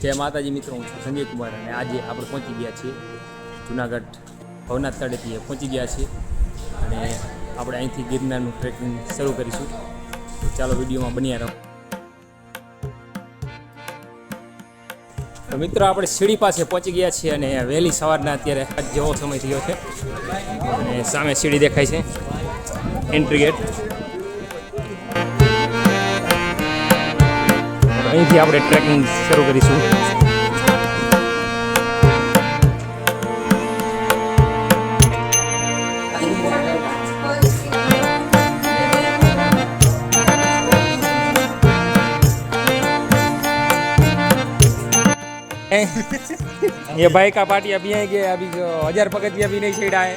જય માતાજી મિત્રો, હું છું સંજય કુમાર અને આજે આપણે પહોંચી ગયા છીએ જુનાગઢ ભવનાથ તળેટીએ પહોંચી ગયા છીએ અને આપણે અહીંથી ગિરનારનું ટ્રેકિંગ શરૂ કરીશું. તો ચાલો વિડીયોમાં બન્યા રહો. તો મિત્રો આપણે સીડી પાસે પહોંચી ગયા છીએ અને વહેલી સવારના અત્યારે જેવો સમય થયો છે અને સામે સીડી દેખાય છે, એન્ટ્રી ગેટ. અહીંથી આપણે ટ્રેકિંગ શરૂ કરીશું. ये भाई का पार्टी अभी आएंगे, अभी जो 1000 पगथिया भी नहीं चढ़ा है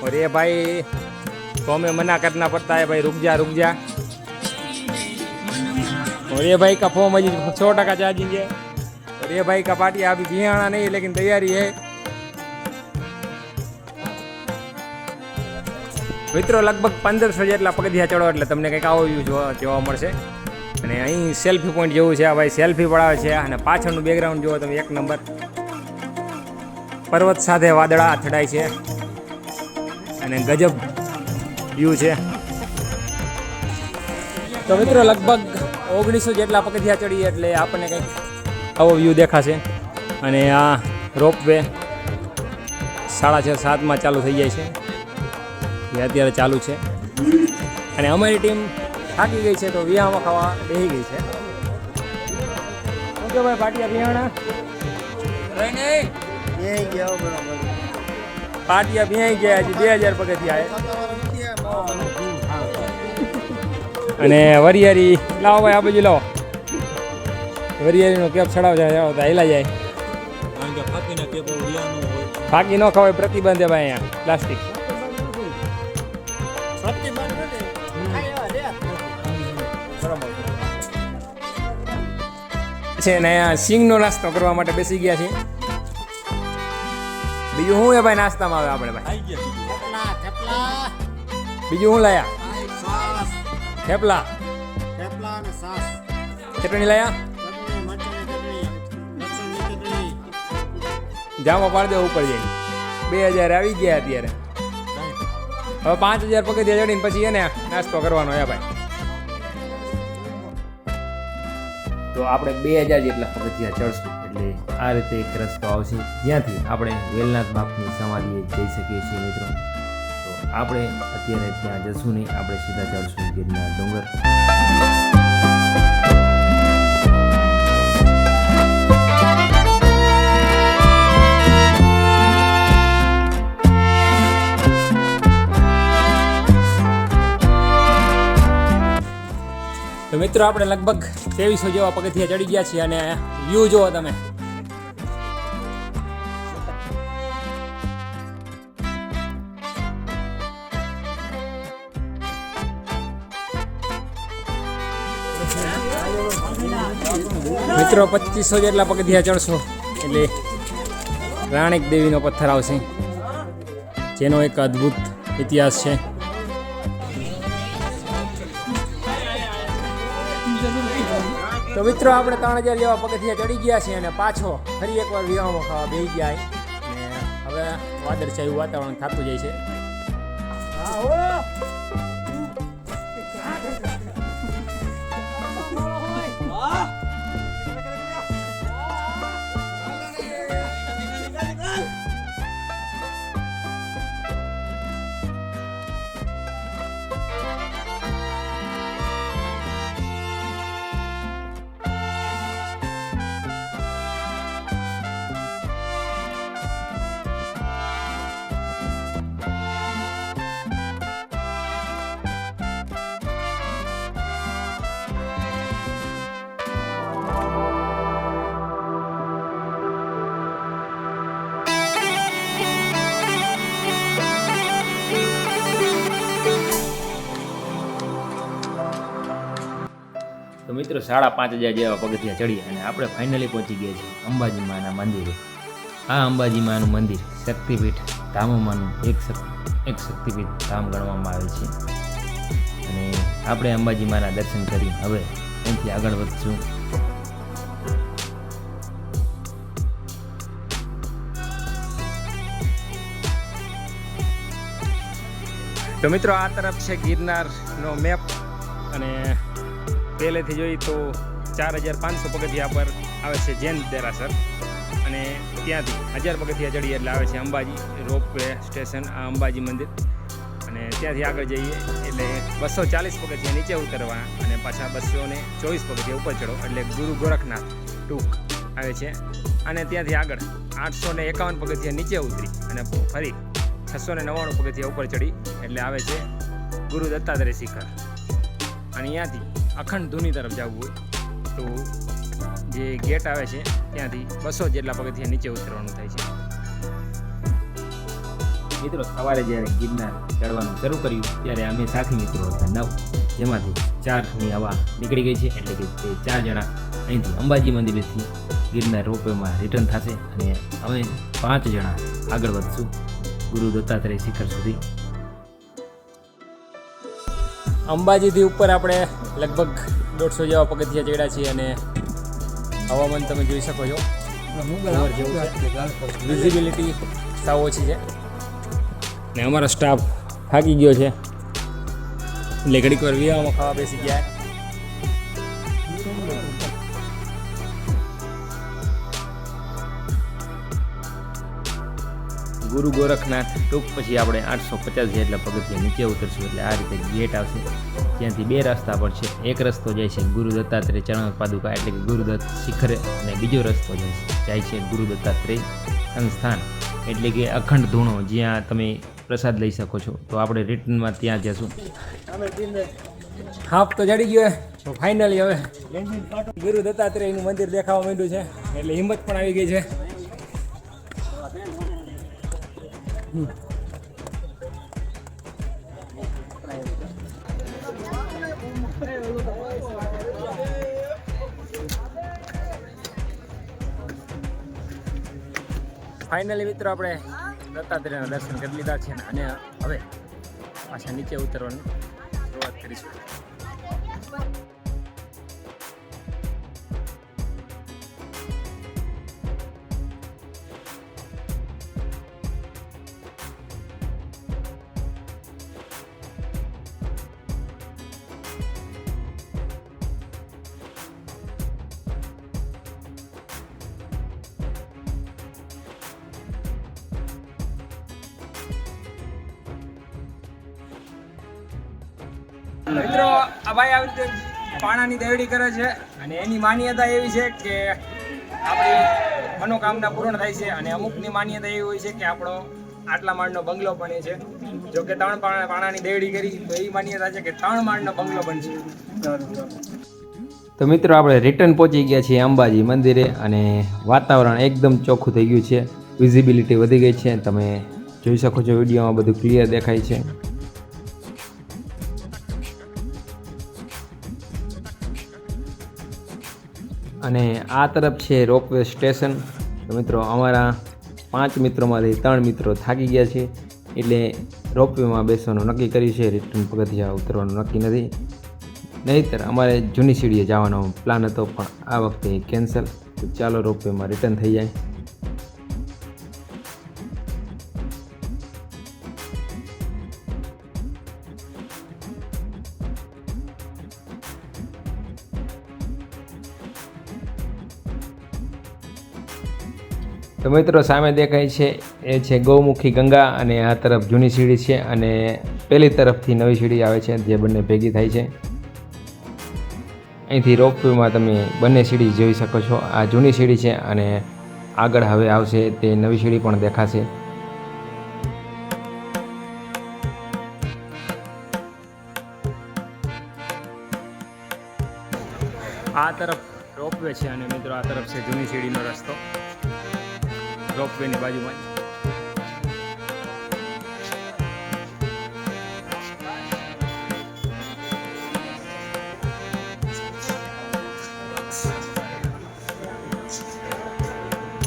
और ये भाई तो हमें मना करना पड़ता है, भाई रुक जा. और ये भाई का फॉर्म अभी 100% चार्जिंग है और ये भाई का पार्टी अभी बिहाना नहीं लेकिन तैयारी है. મિત્રો લગભગ 1500 જેટલા પગથિયા ચડો એટલે તમને કંઈક આવો વ્યૂ જોવા મળશે. અને અહીં સેલ્ફી પોઈન્ટ જેવું છે, આ ભાઈ સેલ્ફી પડાવે છે અને પાછળનું બેકગ્રાઉન્ડ જુઓ તમે, એક નંબર. પર્વત સાથે વાદળા અથડાય છે અને ગજબ વ્યૂ છે. તો મિત્રો લગભગ 1900 જેટલા પગથિયા ચડીએ એટલે આપણને કંઈક આવો વ્યૂ દેખાશે. અને આ રોપવે 6:30-7માં ચાલુ થઈ જાય છે, એ અત્યારે ચાલુ છે. અને અમારી ટીમ થાકી ગઈ છે તો વિહામાં ખાવા બેસી ગઈ છે. ઓકે ભાઈ, પાટિયા બિહાણા પાટિયા બિહાઈ ગયા, હજી 2000 પગથિયા અને વરિયારી લાવો ભાઈ, આ બાજુ લાવો. વરિયારીનો કેપ ચડાવતા હેલા જાય, ફાકી ન ખવાય, પ્રતિબંધ છે ભાઈ અહીંયા પ્લાસ્ટિક છે ને. અહીંયા સિંગનો નાસ્તો કરવા માટે બેસી ગયા છે. બીજું શું હે ભાઈ નાસ્તામાં આવે આપણે ભાઈ? બીજું શું લાયા? થેપલા અને છાશ. ચટણી લાયા? જામો પાડી દેવું ઉપર જઈને 2000 આવી ગયા અત્યારે. હવે 5000 પગથિયા ચડીને પછી એને નાસ્તો કરવાનો હે ભાઈ. તો આપણે 2000 જેટલા પગથિયા ચડશું એટલે આ રીતે એક રસ્તો આવશે જ્યાંથી આપણે વેલનાથ બાપની સમાધિએ જઈ શકીએ છીએ મિત્રો. તો આપણે અત્યારે ત્યાં જશું નહીં, આપણે સીધા ચડશું ગિરનાર ડુંગર. તો મિત્રો આપણે લગભગ 2300 જેવા પગથિયા ચડી ગયા છીએ અને વ્યૂ જુઓ તમે. મિત્રો 2500 જેટલા પગથિયા ચડશો એટલે રાણીક દેવીનો પથ્થર આવશે, જેનો એક અદ્ભુત ઇતિહાસ છે. તો મિત્રો આપણે 3000 જેવા પગથિયા ચડી ગયા છે અને પાછો ફરી એકવાર વિહામાં ખાવા બેસી ગયા અને હવે વાદળછાયું વાતાવરણ થતું જાય છે. તો મિત્રો 5500 જેવા પગથિયા ચડી અને આપણે ફાઇનલી પહોંચી ગયા છીએ અંબાજી માના મંદિરે. આ અંબાજી માનું મંદિર શક્તિપીઠ ધામોમાંનું એક શક્તિપીઠ ધામ ગણવામાં આવે છે. અને આપણે અંબાજી માના દર્શન કરી હવે અહીંથી આગળ વધશું. તો મિત્રો આ તરફ છે ગિરનારનો મેપ અને પહેલેથી જોઈએ તો 4500 પગથિયા પર આવે છે જૈન દેરાસર અને ત્યાંથી 1000 પગથિયા ચડીએ એટલે આવે છે અંબાજી રોપવે સ્ટેશન આ અંબાજી મંદિર અને ત્યાંથી આગળ જઈએ એટલે 240 પગથિયા નીચે ઉતરવાના અને પાછા 224 પગથિયા ઉપર ચડો એટલે ગુરુ ગોરખનાથ ટૂંક આવે છે અને ત્યાંથી આગળ 851 પગથિયા નીચે ઉતરી અને ફરી 699 પગથિયા ઉપર ચડી એટલે આવે છે ગુરુ દત્તાત્રેય શિખર અને અહીંયાથી અખંડ ધૂની તરફ જવું હોય તો જે ગેટ આવે છે ત્યાંથી 200 જેટલા પગથિયા નીચે ઉતરવાનું થાય છે. મિત્રો સવારે જ્યારે ગિરનાર ચડવાનું શરૂ કર્યું ત્યારે અમે સાથી મિત્રો હતા 9 જેમાંથી 4ની હવા નીકળી ગઈ છે એટલે કે તે 4 જણા અહીંથી અંબાજી મંદિરેથી ગિરનાર રોપવેમાં રિટર્ન થશે અને અમે 5 જણા આગળ વધશું ગુરુ દત્તાત્રેય શિખર સુધી. અંબાજીથી ઉપર આપણે લગભગ 150 જેવા પગથિયા ચડ્યા છીએ અને હવામાન તમે જોઈ શકો છો વિઝિબિલિટી સાવ ઓછી છે ને અમારો સ્ટાફ થાકી ગયો છે એટલે ઘડીક વાર વિહામાં ખાવા બેસી ગયા. ગુરુ ગોરખનાથ ટૂંક પછી આપણે 850 જેટલા પગથિયા નીચે ઉતરશું એટલે આ રીતે ગેટ આવશે. ત્યાંથી 2 રસ્તા પર છે. એક રસ્તો જાય છે ગુરુ દત્તાત્રેય ચરણ પાદુકા એટલે કે ગુરુદત્ત શિખરે અને બીજો રસ્તો જાય છે ગુરુ દત્તાત્રેય સંસ્થાન એટલે કે અખંડ ધૂણો જ્યાં તમે પ્રસાદ લઈ શકો છો. તો આપણે રિટર્નમાં ત્યાં જશું. હાફ તો ચડી ગયો તો ફાઇનલી હવે ગુરુ દત્તાત્રેયનું મંદિર દેખાવા માંડ્યું છે એટલે હિંમત પણ આવી ગઈ છે. ફાઇનલી મિત્રો આપણે દત્તાત્રેયના દર્શન કરી લીધા છે અને હવે પાછા નીચે ઉતરવાની શરૂઆત કરીશું. મિત્રો આ ભાઈ આવી રીતે પાણાની દેવડી કરે છે અને એની માન્યતા એવી છે કે આપણી મનોકામના પૂર્ણ થાય છે અને અમુકની માન્યતા એવી હોય છે કે આપણો આટલા માળનો બંગલો બને છે. જો કે 3 પાણાની દેવડી કરી તો એવી માન્યતા છે કે 3 માળનો બંગલો બનશે. તો મિત્રો આપણે રિટર્ન પહોંચી ગયા છીએ અંબાજી મંદિરે અને વાતાવરણ એકદમ ચોખ્ખું થઈ ગયું છે. વિઝિબિલિટી વધી ગઈ છે. તમે જોઈ શકો છો વિડીયોમાં બધું ક્લિયર દેખાય છે. અને આ તરફ છે રોપવે સ્ટેશન. તો મિત્રો અમારા 5 મિત્રોમાંથી 3 મિત્રો થાકી ગયા છે એટલે રોપવેમાં બેસવાનું નક્કી કર્યું છે. રિટર્ન પગથિયા ઉતરવાનું નક્કી નથી. નહીંતર અમારે જૂની સીડીએ જવાનો પ્લાન હતો પણ આ વખતે કેન્સલ. તો ચાલો રોપવેમાં રિટર્ન થઈ જાય. તો મિત્રો સામે દેખાય છે એ છે ગૌમુખી ગંગા અને આ તરફ જૂની સીડી છે અને પેલી તરફથી નવી સીડી આવે છે જે બંને ભેગી થાય છે. અહીંથી રોપવેમાં તમે બંને સીડી જોઈ શકો છો. આ જૂની સીડી છે અને આગળ હવે આવશે તે નવી સીડી પણ દેખાશે. આ તરફ રોપવે છે અને મિત્રો આ તરફ છે જૂની સીડીનો રસ્તો રોપવેની બાજુમાં.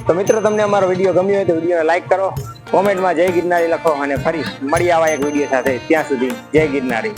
તો મિત્રો તમને અમારો વિડીયો ગમ્યો હોય તો વિડીયોને લાઈક કરો, કોમેન્ટમાં જય ગિરનારી લખો અને ફરી મળી આવા એક વિડીયો સાથે. ત્યાં સુધી જય ગિરનારી.